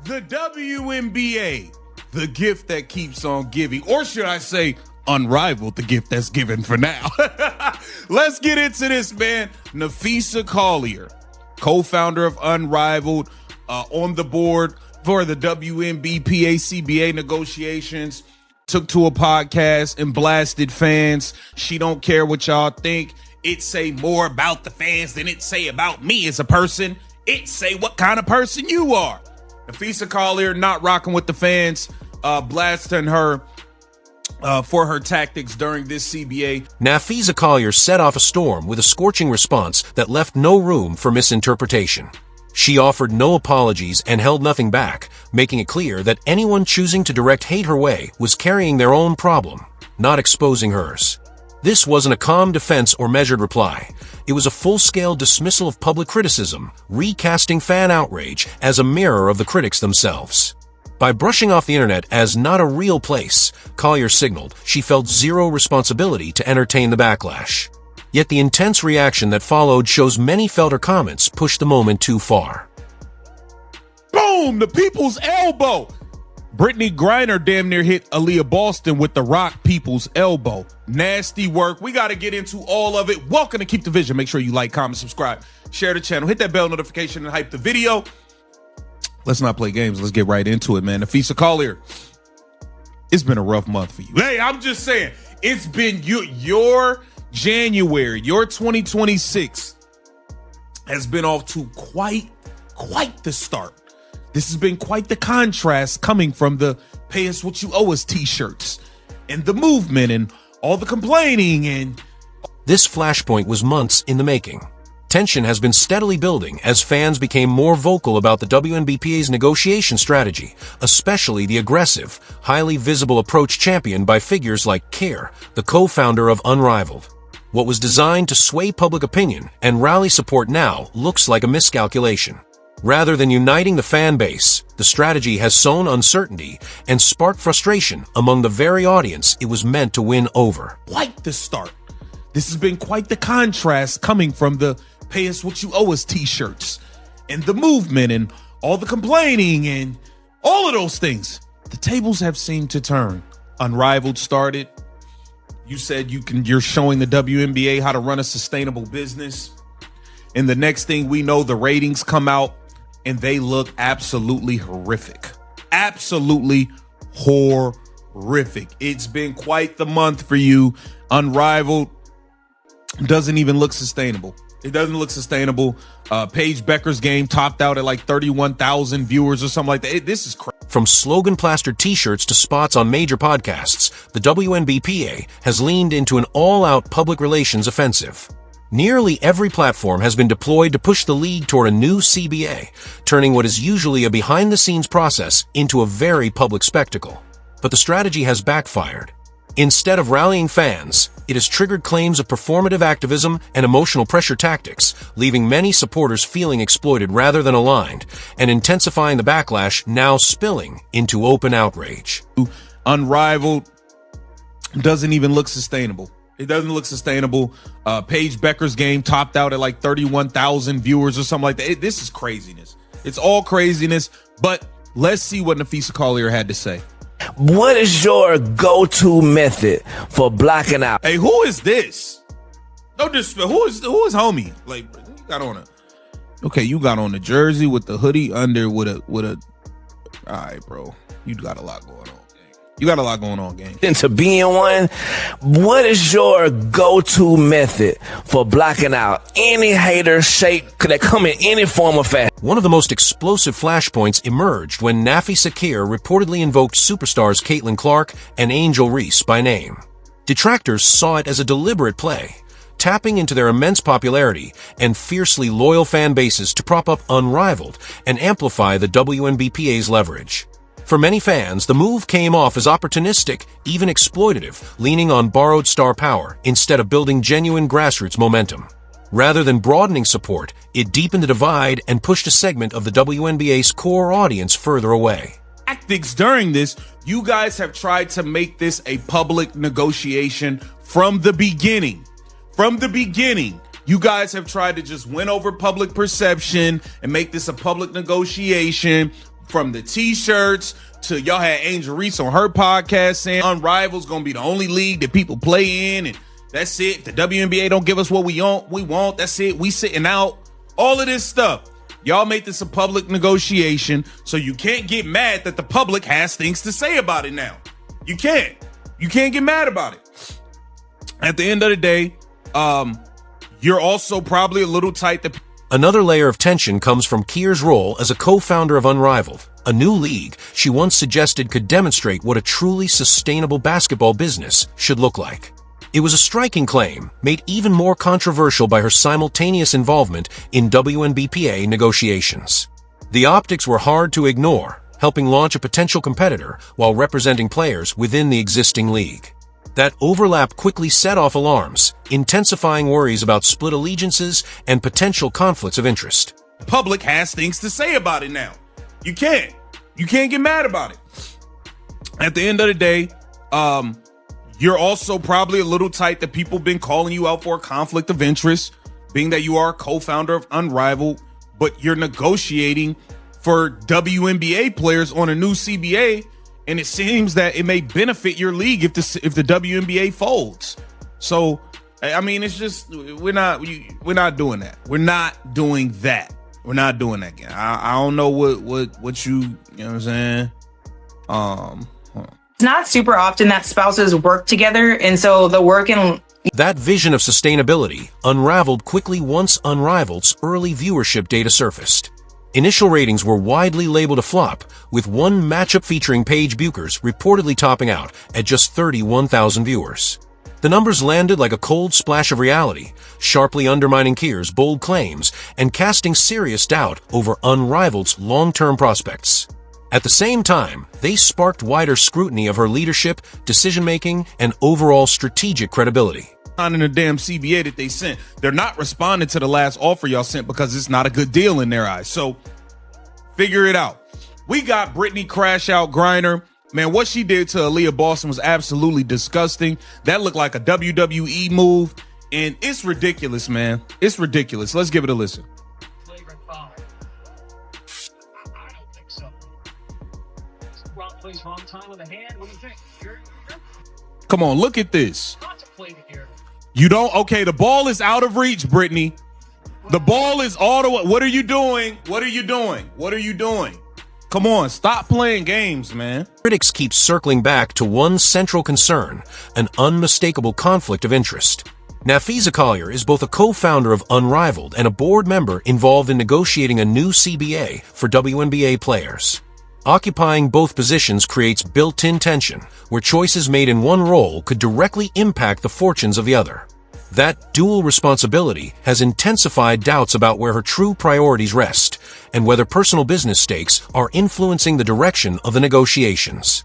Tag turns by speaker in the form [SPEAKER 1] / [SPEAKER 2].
[SPEAKER 1] The WNBA, the gift that keeps on giving, or should I say unrivaled, the gift that's given for now. Let's get into this, man. Napheesa Collier, co-founder of Unrivaled, on the board for the WNBA CBA negotiations, took to a podcast and blasted fans. She don't care what y'all think. It say more about the fans than it say about me as a person. It say what kind of person you are. Napheesa Collier not rocking with the fans, blasting her for her tactics during this CBA.
[SPEAKER 2] Napheesa Collier set off a storm with a scorching response that left no room for misinterpretation. She offered no apologies and held nothing back, making it clear that anyone choosing to direct hate her way was carrying their own problem, not exposing hers. This wasn't a calm defense or measured reply. It was a full-scale dismissal of public criticism, recasting fan outrage as a mirror of the critics themselves. By brushing off the internet as not a real place, Collier signaled she felt zero responsibility to entertain the backlash. Yet the intense reaction that followed shows many felt her comments pushed the moment too far.
[SPEAKER 1] Boom! The people's elbow! Brittney Griner damn near hit Aaliyah Boston with the rock people's elbow. Nasty work. We got to get into all of it. Welcome to Keep the Vision. Make sure you like, comment, subscribe, share the channel, hit that bell notification, and hype the video. Let's not play games. Let's get right into it, man. Napheesa Collier, it's been a rough month for you. Hey, I'm just saying, it's been your January, your 2026 has been off to quite the start. This has been quite the contrast coming from the pay us what you owe us t-shirts and the movement and all the complaining. And
[SPEAKER 2] this flashpoint was months in the making. Tension has been steadily building as fans became more vocal about the WNBA's negotiation strategy, especially the aggressive, highly visible approach championed by figures like Collier, the co-founder of Unrivaled. What was designed to sway public opinion and rally support now looks like a miscalculation. Rather than uniting the fan base, the strategy has sown uncertainty and sparked frustration among the very audience it was meant to win over.
[SPEAKER 1] Quite the start. This has been quite the contrast coming from the pay us what you owe us t-shirts and the movement and all the complaining and all of those things. The tables have seemed to turn. Unrivaled started. You said you're showing the WNBA how to run a sustainable business. And the next thing we know, the ratings come out and they look absolutely horrific. Absolutely horrific. It's been quite the month for you. Unrivaled doesn't even look sustainable. It doesn't look sustainable. Paige Becker's game topped out at like 31,000 viewers or something like that. This is crazy.
[SPEAKER 2] From slogan-plastered t-shirts to spots on major podcasts, the WNBA has leaned into an all-out public relations offensive. Nearly every platform has been deployed to push the league toward a new CBA, turning what is usually a behind-the-scenes process into a very public spectacle. But the strategy has backfired. Instead of rallying fans, it has triggered claims of performative activism and emotional pressure tactics, leaving many supporters feeling exploited rather than aligned, and intensifying the backlash now spilling into open outrage.
[SPEAKER 1] Unrivaled doesn't even look sustainable. It doesn't look sustainable. Paige Becker's game topped out at like 31,000 viewers or something like that. This is craziness. It's all craziness. But let's see what Napheesa Collier had to say.
[SPEAKER 3] What is your go-to method for blocking out?
[SPEAKER 1] Hey, who is this? No disrespect. Who is homie? Like, you got on you got on the jersey with the hoodie under with a. All right, bro. You got a lot going on. You got a lot going on, gang.
[SPEAKER 3] Into being one, what is your go-to method for blocking out any hater shape that come in any form of fashion?
[SPEAKER 2] One of the most explosive flashpoints emerged when Napheesa Collier reportedly invoked superstars Caitlin Clark and Angel Reese by name. Detractors saw it as a deliberate play, tapping into their immense popularity and fiercely loyal fan bases to prop up Unrivaled and amplify the WNBA's leverage. For many fans, the move came off as opportunistic, even exploitative, leaning on borrowed star power instead of building genuine grassroots momentum. Rather than broadening support, it deepened the divide and pushed a segment of the WNBA's core audience further away.
[SPEAKER 1] Tactics during this, you guys have tried to make this a public negotiation from the beginning. From the beginning, you guys have tried to just win over public perception and make this a public negotiation. From the t-shirts to y'all had Angel Reese on her podcast saying Unrival's gonna be the only league that people play in, and that's it. The WNBA don't give us what we want. That's it. We sitting out. All of this stuff. Y'all made this a public negotiation, so you can't get mad that the public has things to say about it now. You can't get mad about it. At the end of the day, you're also probably a little tight to...
[SPEAKER 2] Another layer of tension comes from Kier's role as a co-founder of Unrivaled, a new league she once suggested could demonstrate what a truly sustainable basketball business should look like. It was a striking claim, made even more controversial by her simultaneous involvement in WNBPA negotiations. The optics were hard to ignore, helping launch a potential competitor while representing players within the existing league. That overlap quickly set off alarms, intensifying worries about split allegiances and potential conflicts of interest.
[SPEAKER 1] Public has things to say about it now. You can't get mad about it. At the end of the day, you're also probably a little tight that people been calling you out for a conflict of interest, being that you are a co-founder of Unrivaled, but you're negotiating for WNBA players on a new CBA. And it seems that it may benefit your league if the WNBA folds. So, I mean, it's just we're not doing that. We're not doing that. We're not doing that again. I don't know what you know what I'm saying.
[SPEAKER 4] It's not super often that spouses work together, and so the work and
[SPEAKER 2] that vision of sustainability unraveled quickly once Unrivaled's early viewership data surfaced. Initial ratings were widely labeled a flop, with one matchup featuring Paige Buchers reportedly topping out at just 31,000 viewers. The numbers landed like a cold splash of reality, sharply undermining Kier's bold claims and casting serious doubt over Unrivaled's long-term prospects. At the same time, they sparked wider scrutiny of her leadership, decision-making, and overall strategic credibility.
[SPEAKER 1] In the damn CBA that they sent, they're not responding to the last offer y'all sent because it's not a good deal in their eyes. So figure it out. We got Brittney Crash Out Griner. Man, what she did to Aaliyah Boston was absolutely disgusting. That looked like a WWE move, and it's ridiculous, man. It's ridiculous. Let's give it a listen.
[SPEAKER 5] Flagrant foul. I don't think so. Wrong place, wrong time with a hand. What do you think? You're
[SPEAKER 1] Come on, look at this.
[SPEAKER 5] contemplating here.
[SPEAKER 1] You don't? Okay, the ball is out of reach, Brittney. The ball is all the way. What are you doing? What are you doing? What are you doing? Come on, stop playing games, man.
[SPEAKER 2] Critics keep circling back to one central concern, an unmistakable conflict of interest. Napheesa Collier is both a co-founder of Unrivaled and a board member involved in negotiating a new CBA for WNBA players. Occupying both positions creates built-in tension, where choices made in one role could directly impact the fortunes of the other. That dual responsibility has intensified doubts about where her true priorities rest, and whether personal business stakes are influencing the direction of the negotiations.